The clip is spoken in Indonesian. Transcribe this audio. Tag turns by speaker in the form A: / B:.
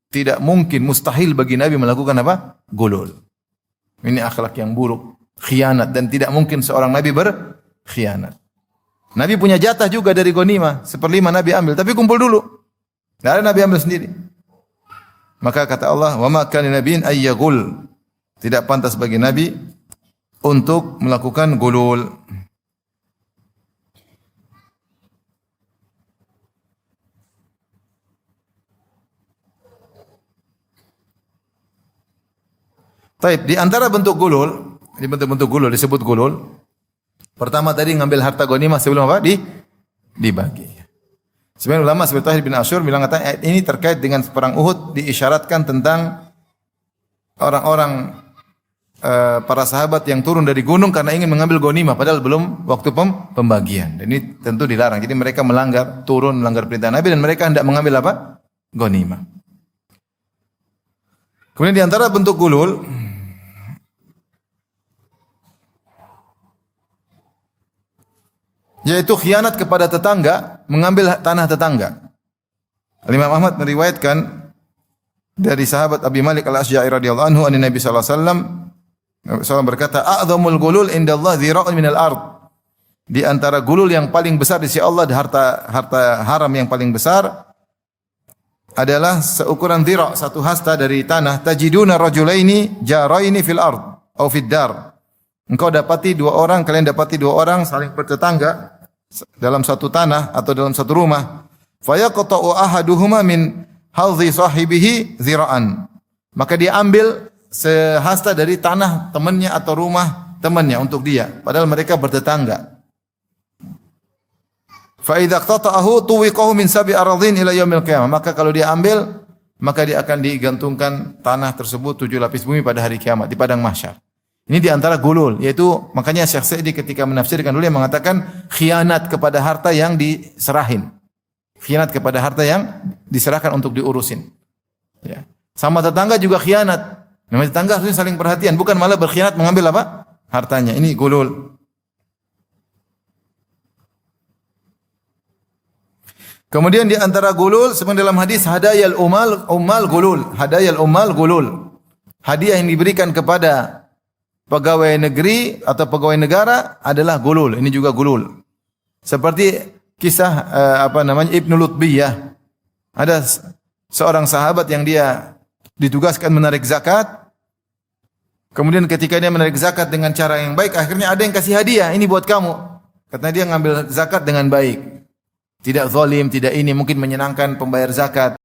A: Tidak mungkin, mustahil bagi Nabi melakukan apa? Gulul. Ini akhlak yang buruk, khianat, dan tidak mungkin seorang Nabi berkhianat. Nabi punya jatah juga dari ghanimah, 1/5 Nabi ambil, tapi kumpul dulu. Tidak ada Nabi ambil sendiri. Maka kata Allah, "Wa ma kana nabiyyin ay yaghul." Tidak pantas bagi Nabi untuk melakukan gulul. Taib, di antara bentuk gulul, di bentuk-bentuk gulul disebut gulul. Pertama tadi ngambil harta ghanimah sebelum apa? Dibagi. Sebenarnya ulama seperti Tahir bin Asyur bilang kata ayat ini terkait dengan perang Uhud, diisyaratkan tentang orang-orang para sahabat yang turun dari gunung karena ingin mengambil ghanimah padahal belum waktu pembagian. Dan ini tentu dilarang. Jadi mereka turun melanggar perintah Nabi dan mereka hendak mengambil apa? Ghanimah. Kemudian di antara bentuk gulul yaitu khianat kepada tetangga, mengambil tanah tetangga. Imam Ahmad meriwayatkan dari sahabat Abi Malik Al-Asy'ari radhiyallahu anhu, Nabi sallallahu alaihi wasallam berkata, "A'dhamul gulul indallah dhira'un minal ard." Di antara gulul yang paling besar di sisi Allah, harta haram yang paling besar adalah seukuran dhira', satu hasta dari tanah. Tajiduna rajulaini jaraini fil ard atau fid dar. Engkau dapati kalian dapati dua orang saling bertetangga dalam satu tanah atau dalam satu rumah. Fayaqta'u ahaduhuma min hadhi sahibihi dhira'an. Maka dia ambil sehasta dari tanah temannya atau rumah temannya untuk dia, padahal mereka bertetangga. Fa idza qata'ahu tuwiqahu min sab'i aradhin ila yaumil qiyamah. Maka kalau dia ambil, maka dia akan digantungkan tanah tersebut 7 lapis bumi pada hari kiamat di padang mahsyar. Ini di antara gulul, yaitu makanya Syekh Sa'di ketika menafsirkan dulu yang mengatakan khianat kepada harta yang diserahin. Khianat kepada harta yang diserahkan untuk diurusin. Ya. Sama tetangga juga khianat. Namanya tetangga harusnya saling perhatian, bukan malah berkhianat mengambil apa? Hartanya. Ini gulul. Kemudian di antara gulul, seperti dalam hadis hadayal ummal gulul. Hadayal ummal gulul. Hadiah yang diberikan kepada pegawai negeri atau pegawai negara adalah gulul. Ini juga gulul. Seperti kisah Ibnu Lutbiyah. Ada seorang sahabat yang dia ditugaskan menarik zakat. Kemudian ketika dia menarik zakat dengan cara yang baik, akhirnya ada yang kasih hadiah, ini buat kamu. Katanya dia ngambil zakat dengan baik. Tidak zalim, tidak ini, mungkin menyenangkan pembayar zakat.